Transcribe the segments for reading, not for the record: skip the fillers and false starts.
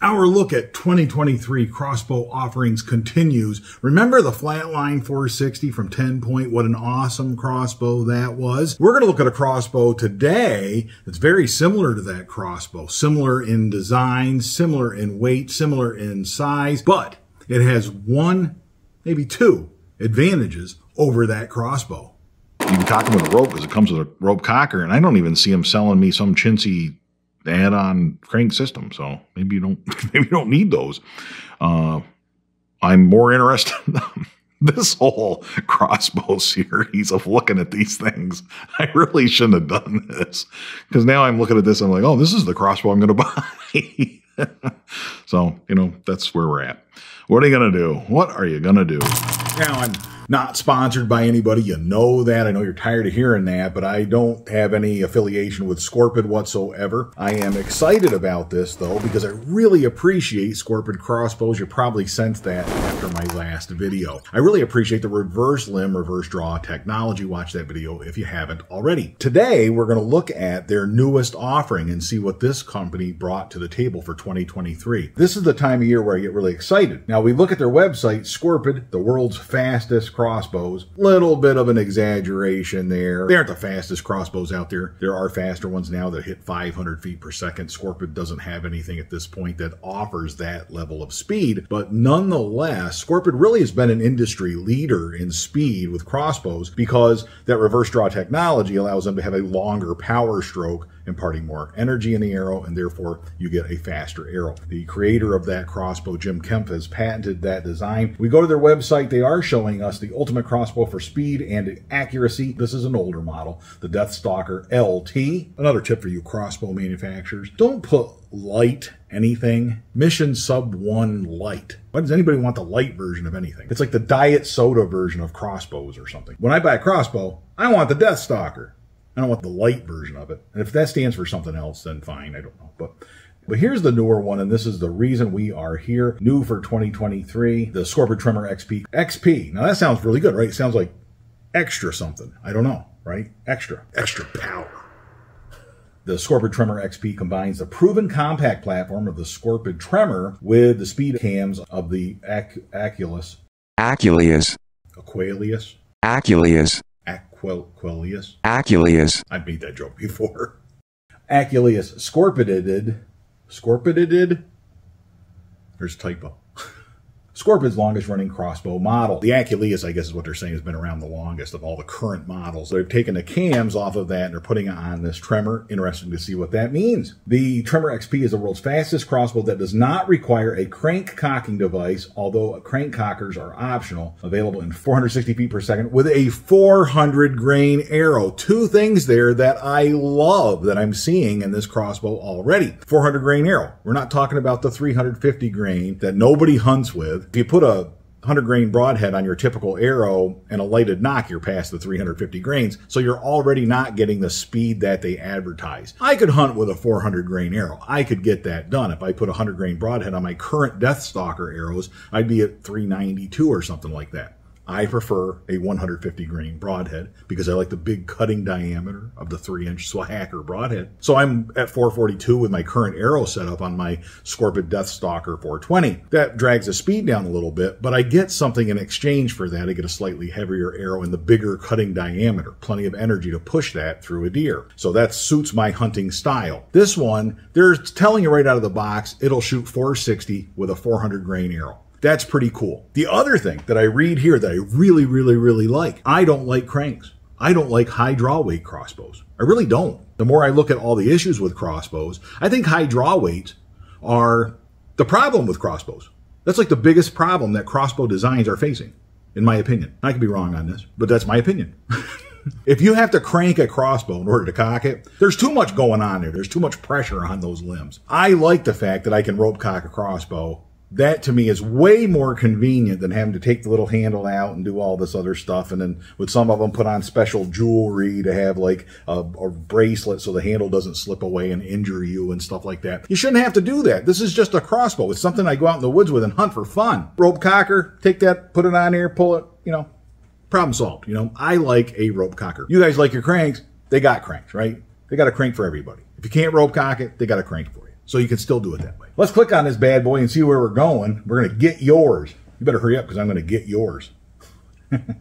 Our look at 2023 crossbow offerings continues. Remember the Flatline 460 from TenPoint? What an awesome crossbow that was. We're going to look at a crossbow today that's very similar to that crossbow. Similar in design, similar in weight, similar in size, but it has one, maybe two advantages over that crossbow. You can cock them with a rope because it comes with a rope cocker, and I don't even see them selling me some chintzy add-on crank system, so maybe you don't need those. I'm more interested in this whole crossbow series of looking at these things. I really shouldn't have done this, because now I'm looking at this and I'm like, oh, this is the crossbow I'm going to buy. So, that's where we're at. What are you going to do? What are you going to do? Now, I'm not sponsored by anybody. You know that. I know you're tired of hearing that, but I don't have any affiliation with Scorpyd whatsoever. I am excited about this, though, because I really appreciate Scorpyd crossbows. You probably sensed that after my last video. I really appreciate the reverse limb, reverse draw technology. Watch that video if you haven't already. Today, we're going to look at their newest offering and see what this company brought to the table for 2023. This is the time of year where I get really excited. Now, we look at their website, Scorpyd, the world's fastest crossbows. Little bit of an exaggeration there. They aren't the fastest crossbows out there. There are faster ones now that hit 500 feet per second. Scorpyd doesn't have anything at this point that offers that level of speed, but nonetheless, Scorpyd really has been an industry leader in speed with crossbows because that reverse draw technology allows them to have a longer power stroke, imparting more energy in the arrow, and therefore you get a faster arrow. The creator of that crossbow, Jim Kemp, has patented that design. We go to their website. They are showing us the ultimate crossbow for speed and accuracy. This is an older model, the Deathstalker LT. Another tip for you crossbow manufacturers: don't put light anything. Mission sub 1 light. Why does anybody want the light version of anything? It's like the diet soda version of crossbows or something. When I buy a crossbow, I want the Deathstalker. I don't want the light version of it. And if that stands for something else, then fine. I don't know. But here's the newer one, and this is the reason we are here. New for 2023, the Scorpyd Tremor XP. XP. Now that sounds really good, right? It sounds like extra something. I don't know, right? Extra power. The Scorpyd Tremor XP combines the proven compact platform of the Scorpyd Tremor with the speed cams of the Aquilius. I made that joke before. Aquilius Scorpyded. There's a typo. Scorpyd's longest running crossbow model. The Aquilius, I guess is what they're saying, has been around the longest of all the current models. They've taken the cams off of that and they're putting it on this Tremor. Interesting to see what that means. The Tremor XP is the world's fastest crossbow that does not require a crank cocking device, although crank cockers are optional. Available in 460 feet per second with a 400 grain arrow. Two things there that I love that I'm seeing in this crossbow already. 400 grain arrow. We're not talking about the 350 grain that nobody hunts with. If you put a 100 grain broadhead on your typical arrow and a lighted nock, you're past the 350 grains, so you're already not getting the speed that they advertise. I could hunt with a 400 grain arrow. I could get that done. If I put a 100 grain broadhead on my current Deathstalker arrows, I'd be at 392 or something like that. I prefer a 150 grain broadhead because I like the big cutting diameter of the 3-inch Swahacker broadhead. So I'm at 442 with my current arrow setup on my Scorpyd Deathstalker 420. That drags the speed down a little bit, but I get something in exchange for that. I get a slightly heavier arrow and the bigger cutting diameter. Plenty of energy to push that through a deer. So that suits my hunting style. This one, they're telling you right out of the box, it'll shoot 460 with a 400 grain arrow. That's pretty cool. The other thing that I read here that I really, really, really like, I don't like cranks. I don't like high draw weight crossbows. I really don't. The more I look at all the issues with crossbows, I think high draw weights are the problem with crossbows. That's like the biggest problem that crossbow designs are facing, in my opinion. I could be wrong on this, but that's my opinion. If you have to crank a crossbow in order to cock it, there's too much going on there. There's too much pressure on those limbs. I like the fact that I can rope cock a crossbow. That, to me, is way more convenient than having to take the little handle out and do all this other stuff. And then with some of them, put on special jewelry to have like a bracelet so the handle doesn't slip away and injure you and stuff like that. You shouldn't have to do that. This is just a crossbow. It's something I go out in the woods with and hunt for fun. Rope cocker, take that, put it on there, pull it, problem solved. I like a rope cocker. You guys like your cranks. They got cranks, right? They got a crank for everybody. If you can't rope cock it, they got a crank for you. So you can still do it that way. Let's click on this bad boy and see where we're going. We're going to get yours. You better hurry up because I'm going to get yours.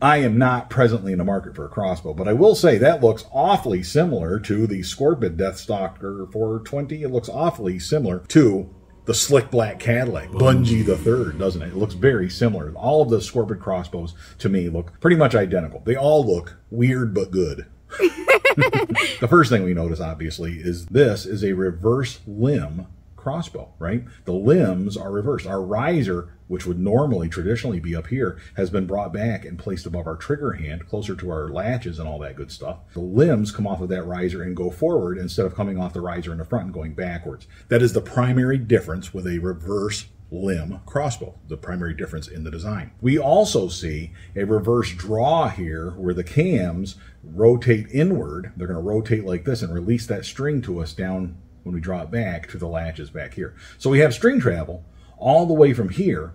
I am not presently in the market for a crossbow, but I will say that looks awfully similar to the Scorpyd Deathstalker 420. It looks awfully similar to the slick black Cadillac, Bunjie III, doesn't it? It looks very similar. All of the Scorpyd crossbows, to me, look pretty much identical. They all look weird but good. The first thing we notice, obviously, is this is a reverse limb crossbow, right? The limbs are reversed. Our riser, which would normally traditionally be up here, has been brought back and placed above our trigger hand, closer to our latches and all that good stuff. The limbs come off of that riser and go forward instead of coming off the riser in the front and going backwards. That is the primary difference with a reverse limb crossbow, the primary difference in the design. We also see a reverse draw here where the cams rotate inward. They're going to rotate like this and release that string to us down when we draw it back to the latches back here. So we have string travel all the way from here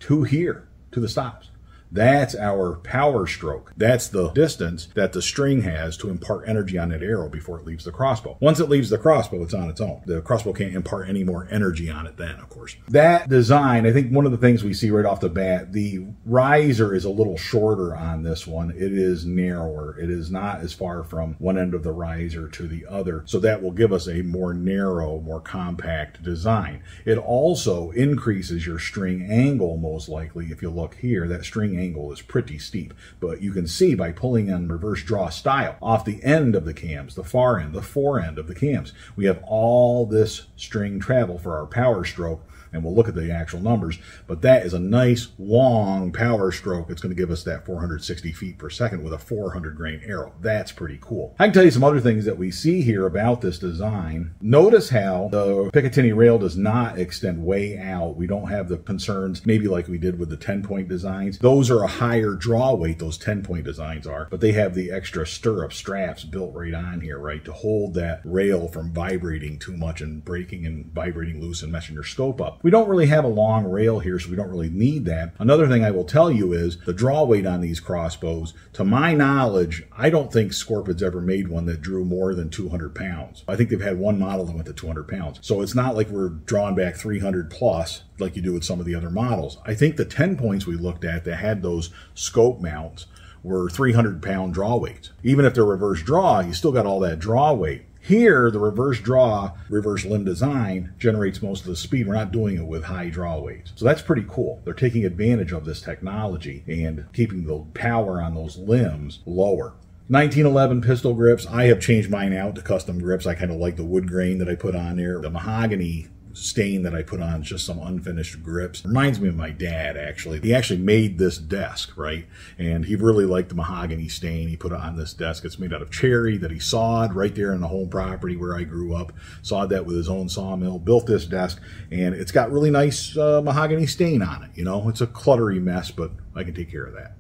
to the stops. That's our power stroke. That's the distance that the string has to impart energy on that arrow before it leaves the crossbow. Once it leaves the crossbow, it's on its own. The crossbow can't impart any more energy on it then, of course. That design, I think one of the things we see right off the bat, the riser is a little shorter on this one. It is narrower. It is not as far from one end of the riser to the other. So that will give us a more narrow, more compact design. It also increases your string angle, most likely. If you look here, that string angle is pretty steep, but you can see by pulling on reverse draw style off the end of the cams, the far end, the fore end of the cams, we have all this string travel for our power stroke, and we'll look at the actual numbers, but that is a nice long power stroke. It's going to give us that 460 feet per second with a 400 grain arrow. That's pretty cool. I can tell you some other things that we see here about this design. Notice how the Picatinny rail does not extend way out. We don't have the concerns maybe like we did with the TenPoint designs. Those are a higher draw weight, those TenPoint designs are, but they have the extra stirrup straps built right on here, right, to hold that rail from vibrating too much and breaking and vibrating loose and messing your scope up. We don't really have a long rail here, so we don't really need that. Another thing I will tell you is the draw weight on these crossbows. To my knowledge, I don't think Scorpyd's ever made one that drew more than 200 pounds. I think they've had one model that went to 200 pounds. So it's not like we're drawing back 300 plus like you do with some of the other models. I think the TenPoints we looked at that had those scope mounts were 300-pound draw weights. Even if they're reverse draw, you still got all that draw weight. Here, the reverse draw, reverse limb design generates most of the speed. We're not doing it with high draw weights. So that's pretty cool. They're taking advantage of this technology and keeping the power on those limbs lower. 1911 pistol grips. I have changed mine out to custom grips. I kind of like the wood grain that I put on there. The mahogany stain that I put on is just some unfinished grips. Reminds me of my dad, actually. He actually made this desk, right? And he really liked the mahogany stain. He put it on this desk. It's made out of cherry that he sawed right there in the home property where I grew up. Sawed that with his own sawmill, built this desk, and it's got really nice mahogany stain on it. You know, it's a cluttery mess, but I can take care of that.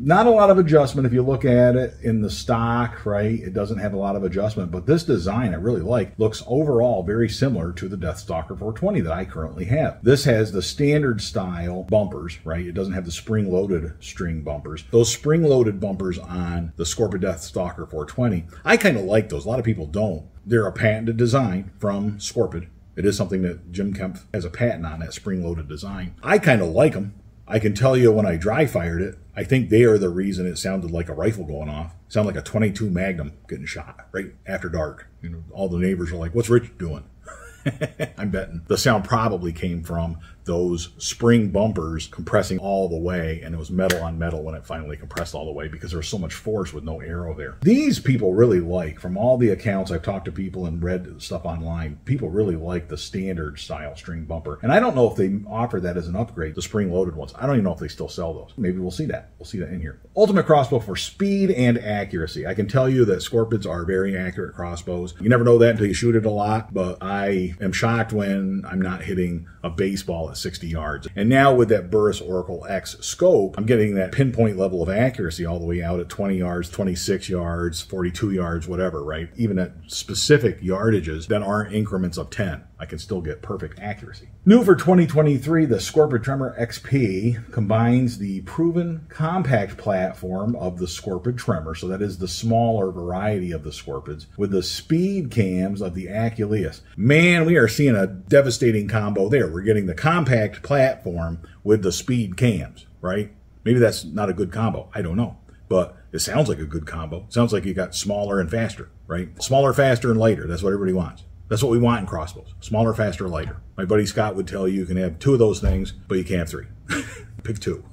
Not a lot of adjustment if you look at it in the stock, right? It doesn't have a lot of adjustment, but this design I really like. Looks overall very similar to the Deathstalker 420 that I currently have. This has the standard style bumpers, right? It doesn't have the spring-loaded string bumpers. Those spring-loaded bumpers on the Scorpyd Deathstalker 420, I kind of like those. A lot of people don't. They're a patented design from Scorpyd. It is something that Jim Kemp has a patent on, that spring-loaded design. I kind of like them. I can tell you when I dry fired it, I think they are the reason it sounded like a rifle going off. It sounded like a 22 Magnum getting shot right after dark. You know, all the neighbors are like, "What's Rich doing?" I'm betting the sound probably came from those spring bumpers compressing all the way, and it was metal on metal when it finally compressed all the way because there was so much force with no arrow there. These people really like, from all the accounts I've talked to people and read stuff online, people really like the standard style string bumper. And I don't know if they offer that as an upgrade, the spring loaded ones. I don't even know if they still sell those. Maybe we'll see that. We'll see that in here. Ultimate crossbow for speed and accuracy. I can tell you that Scorpyds are very accurate crossbows. You never know that until you shoot it a lot, but I am shocked when I'm not hitting a baseball at 60 yards. And now with that Burris Oracle X scope, I'm getting that pinpoint level of accuracy all the way out at 20 yards, 26 yards, 42 yards, whatever, right? Even at specific yardages that aren't increments of 10. I can still get perfect accuracy. New for 2023, the Scorpyd Tremor XP combines the proven compact platform of the Scorpyd Tremor, so that is the smaller variety of the Scorpyds, with the speed cams of the Axiom. Man, we are seeing a devastating combo there. We're getting the compact platform with the speed cams, right? Maybe that's not a good combo. I don't know. But it sounds like a good combo. It sounds like you got smaller and faster, right? Smaller, faster, and lighter. That's what everybody wants. That's what we want in crossbows. Smaller, faster, lighter. My buddy Scott would tell you can have 2 of those things, but you can't have 3. Pick 2.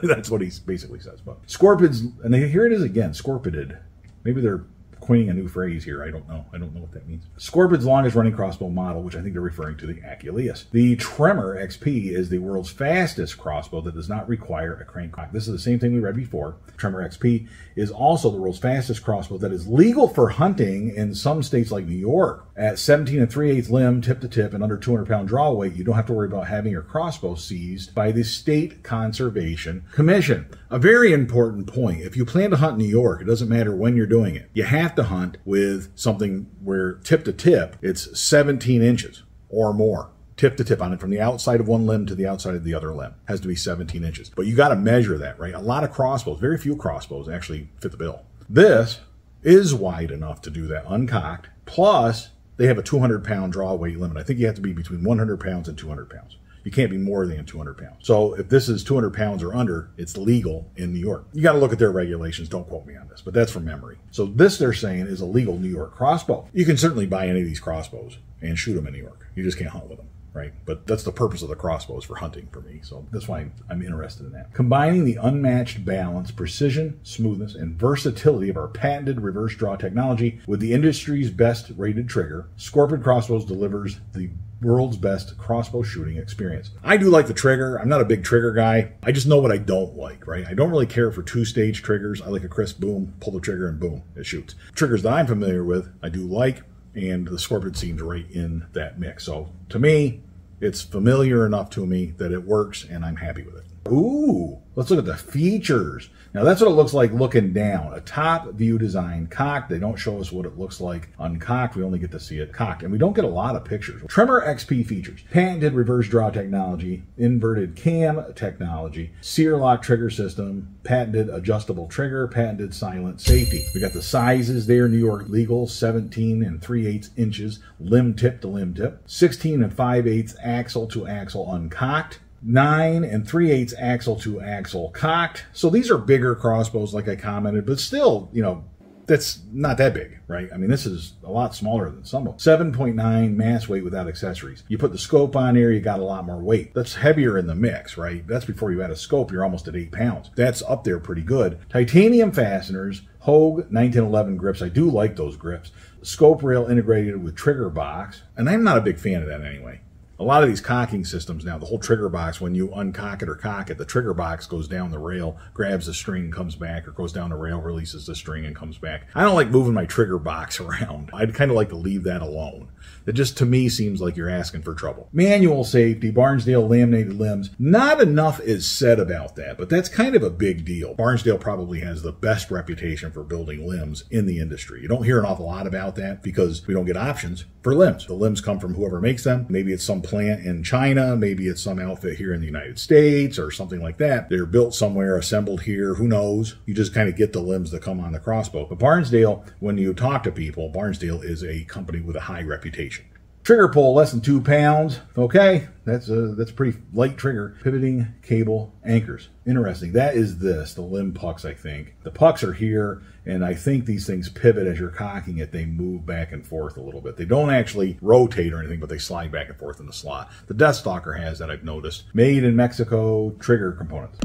That's what he basically says. But Scorpyds, and here it is again, Scorpyded. Maybe they're coining a new phrase here. I don't know. I don't know what that means. Scorpyd's longest running crossbow model, which I think they're referring to the Axiom. The Tremor XP is the world's fastest crossbow that does not require a crank cock. This is the same thing we read before. Tremor XP is also the world's fastest crossbow that is legal for hunting in some states like New York. At 17 3/8 limb, tip to tip, and under 200-pound draw weight, you don't have to worry about having your crossbow seized by the State Conservation Commission. A very important point. If you plan to hunt in New York, it doesn't matter when you're doing it. You have to hunt with something where tip to tip, it's 17 inches or more. Tip to tip on it, from the outside of one limb to the outside of the other limb. Has to be 17 inches. But you got to measure that, right? A lot of crossbows, very few crossbows actually fit the bill. This is wide enough to do that uncocked. Plus, they have a 200-pound draw weight limit. I think you have to be between 100 pounds and 200 pounds. You can't be more than 200 pounds. So if this is 200 pounds or under, it's legal in New York. You got to look at their regulations. Don't quote me on this, but that's from memory. So this, they're saying, is a legal New York crossbow. You can certainly buy any of these crossbows and shoot them in New York. You just can't hunt with them, right? But that's the purpose of the crossbows, for hunting for me. So that's why I'm interested in that. Combining the unmatched balance, precision, smoothness, and versatility of our patented reverse draw technology with the industry's best rated trigger, Scorpyd Crossbows delivers the world's best crossbow shooting experience. I do like the trigger. I'm not a big trigger guy. I just know what I don't like, right? I don't really care for 2-stage triggers. I like a crisp boom, pull the trigger, and boom, it shoots. Triggers that I'm familiar with, I do like, and the Scorpyd seems right in that mix. So to me, it's familiar enough to me that it works, and I'm happy with it. Ooh, let's look at the features. Now that's what it looks like looking down. A top view design, cocked. They don't show us what it looks like uncocked. We only get to see it cocked, and we don't get a lot of pictures. Tremor XP features: patented reverse draw technology, inverted cam technology, sear lock trigger system, patented adjustable trigger, patented silent safety. We got the sizes there: New York legal, 17 3/8 inches, limb tip to limb tip, 16 5/8 axle to axle uncocked, 9 3/8 axle to axle cocked. So these are bigger crossbows, like I commented, but still, you know, that's not that big, right? I mean, this is a lot smaller than some of them. 7.9 mass weight without accessories. You put the scope on here, you got a lot more weight. That's heavier in the mix, right? That's before you add a scope, you're almost at 8 pounds. That's up there pretty good. Titanium fasteners, Hogue 1911 grips. I do like those grips. Scope rail integrated with trigger box, and I'm not a big fan of that anyway. A lot of these cocking systems now, the whole trigger box, when you uncock it or cock it, the trigger box goes down the rail, grabs the string, comes back, or goes down the rail, releases the string, and comes back. I don't like moving my trigger box around. I'd kind of like to leave that alone. It just, to me, seems like you're asking for trouble. Manual safety, Barnsdale laminated limbs. Not enough is said about that, but that's kind of a big deal. Barnsdale probably has the best reputation for building limbs in the industry. You don't hear an awful lot about that because we don't get options for limbs. The limbs come from whoever makes them. Maybe it's some plant in China, maybe it's some outfit here in the United States or something like that. They're built somewhere, assembled here, who knows? You just kind of get the limbs that come on the crossbow. But Barnsdale, when you talk to people, Barnsdale is a company with a high reputation. Trigger pull less than 2 pounds. Okay, that's a pretty light trigger. Pivoting cable anchors. Interesting. That is this, the limb pucks, I think. The pucks are here, and I think these things pivot as you're cocking it. They move back and forth a little bit. They don't actually rotate or anything, but they slide back and forth in the slot. The Deathstalker has that, I've noticed. Made in Mexico, trigger components.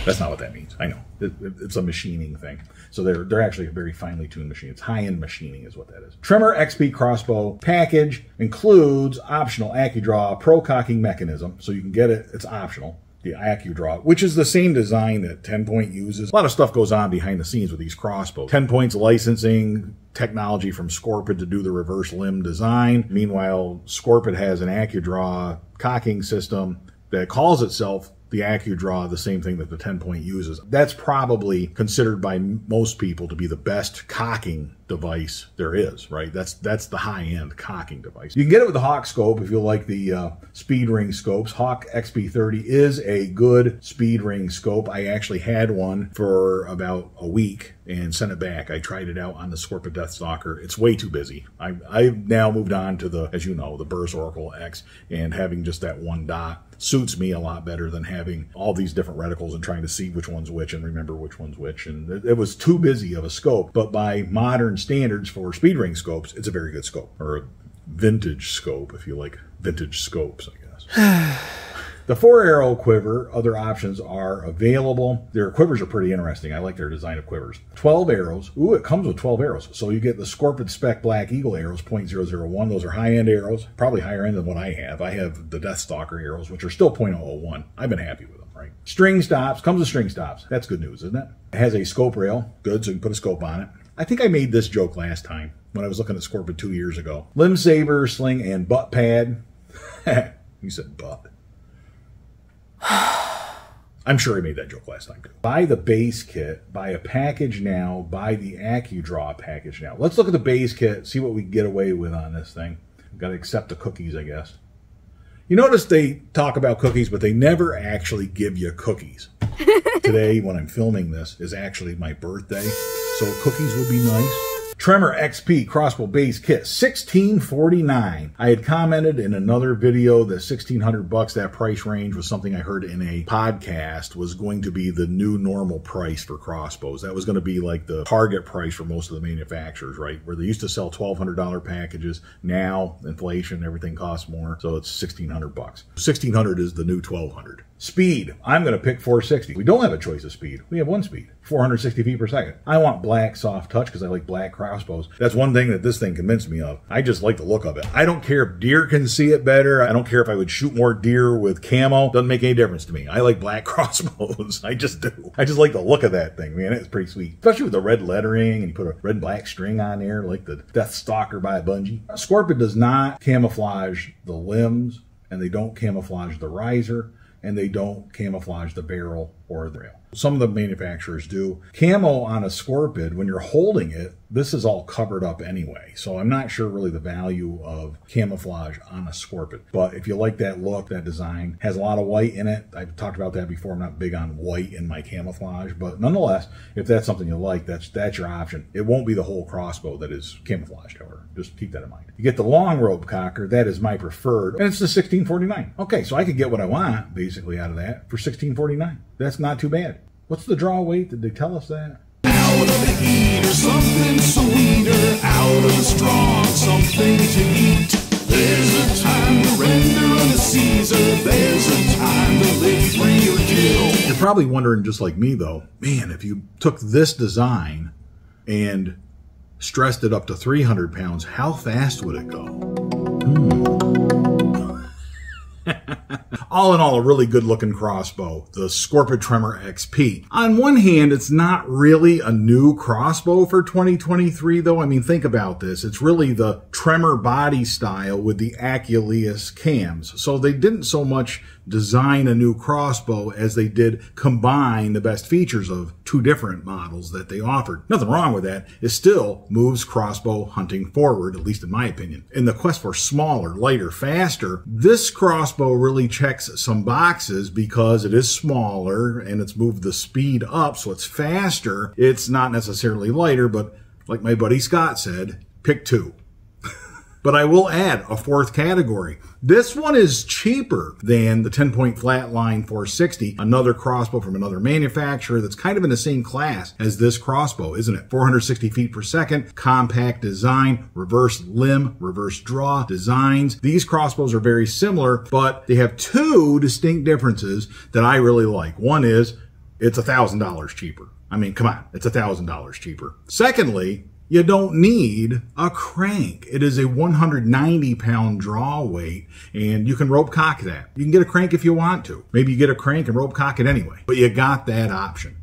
That's not what that means. I know. It's a machining thing. So they're actually a very finely tuned machine. It's high-end machining is what that is. Tremor XP crossbow package includes optional AccuDraw pro cocking mechanism. So you can get it. It's optional. The AccuDraw, which is the same design that TenPoint uses. A lot of stuff goes on behind the scenes with these crossbows. TenPoint's licensing technology from Scorpyd to do the reverse limb design. Meanwhile, Scorpyd has an AccuDraw cocking system that calls itself the AccuDraw, the same thing that the TenPoint uses. That's probably considered by most people to be the best cocking device there is, right? That's the high-end cocking device. You can get it with the Hawk scope if you like the speed ring scopes. Hawk XP30 is a good speed ring scope. I actually had one for about a week and sent it back. I tried it out on the Scorpyd Deathstalker. It's way too busy. I've now moved on to the, as you know, the Burst Oracle X, and having just that one dot suits me a lot better than having all these different reticles and trying to see which one's which and remember which one's which. And it was too busy of a scope, but by modern standards for speed ring scopes, it's a very good scope, or a vintage scope if you like vintage scopes, I guess. The 4-arrow quiver, other options are available. Their quivers are pretty interesting. I like their design of quivers. 12 arrows. Ooh, it comes with 12 arrows. So you get the Scorpyd Spec Black Eagle arrows, .001. Those are high-end arrows, probably higher end than what I have. I have the Deathstalker arrows, which are still .001. I've been happy with them, right? String stops. Comes with string stops. That's good news, isn't it? It has a scope rail. Good, so you can put a scope on it. I think I made this joke last time when I was looking at Scorpyd 2 years ago. Limb saver, sling, and butt pad. You said butt. I'm sure I made that joke last time too. Buy the base kit, buy a package now, buy the AccuDraw package now. Let's look at the base kit, see what we can get away with on this thing. We've got to accept the cookies, I guess. You notice they talk about cookies, but they never actually give you cookies. Today, when I'm filming this, is actually my birthday, so cookies would be nice. Tremor XP Crossbow Base Kit, $16.49. I had commented in another video that $1,600, that price range was something I heard in a podcast was going to be the new normal price for crossbows. That was going to be like the target price for most of the manufacturers, right? Where they used to sell $1,200 packages. Now, inflation, everything costs more, so it's $1,600. $1,600 is the new $1,200. Speed, I'm going to pick 460. We don't have a choice of speed. We have one speed, 460 feet per second. I want black soft touch because I like black crossbows. That's one thing that this thing convinced me of. I just like the look of it. I don't care if deer can see it better. I don't care if I would shoot more deer with camo. Doesn't make any difference to me. I like black crossbows. I just do. I just like the look of that thing, man. It's pretty sweet. Especially with the red lettering and you put a red and black string on there like the Deathstalker by Bunjie. Scorpyd does not camouflage the limbs, and they don't camouflage the riser, and they don't camouflage the barrel or the rail. Some of the manufacturers do. Camo on a Scorpyd, when you're holding it, this is all covered up anyway. So I'm not sure really the value of camouflage on a Scorpyd. But if you like that look, that design, has a lot of white in it. I've talked about that before. I'm not big on white in my camouflage. But nonetheless, if that's something you like, that's your option. It won't be the whole crossbow that is camouflaged, however. Just keep that in mind. You get the long rope cocker. That is my preferred. And it's the $16.49. Okay, so I could get what I want, basically, out of that for $16.49. That's not too bad. What's the draw weight? Did they tell us that? Out of the heater, something sweeter. Out of the strong, something to eat. There's a time to render unto Caesar. There's a time to live free or kill. You're probably wondering, just like me, though, man, if you took this design and stressed it up to 300 pounds, how fast would it go? All in all, a really good-looking crossbow, the Scorpyd Tremor XP. On one hand, it's not really a new crossbow for 2023, though. I mean, think about this. It's really the Tremor body style with the Aculeus cams. So they didn't so much design a new crossbow as they did combine the best features of two different models that they offered. Nothing wrong with that. It still moves crossbow hunting forward, at least in my opinion. In the quest for smaller, lighter, faster, this crossbow really checks some boxes because it is smaller and it's moved the speed up, so it's faster. It's not necessarily lighter, but like my buddy Scott said, pick two. But I will add a fourth category. This one is cheaper than the TenPoint Flatline 460, another crossbow from another manufacturer that's kind of in the same class as this crossbow, isn't it? 460 feet per second, compact design, reverse limb, reverse draw designs. These crossbows are very similar, but they have two distinct differences that I really like. One is it's $1,000 cheaper. I mean, come on, it's $1,000 cheaper. Secondly, you don't need a crank. It is a 190-pound draw weight, and you can rope cock that. You can get a crank if you want to. Maybe you get a crank and rope cock it anyway, but you got that option.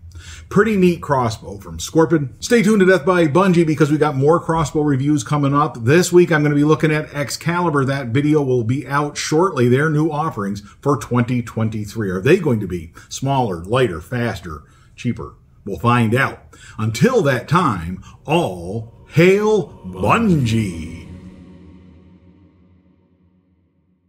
Pretty neat crossbow from Scorpyd. Stay tuned to Death by Bunjie because we got more crossbow reviews coming up. This week I'm going to be looking at Excalibur. That video will be out shortly. Their new offerings for 2023. Are they going to be smaller, lighter, faster, cheaper? We'll find out. Until that time, all hail Bunjie!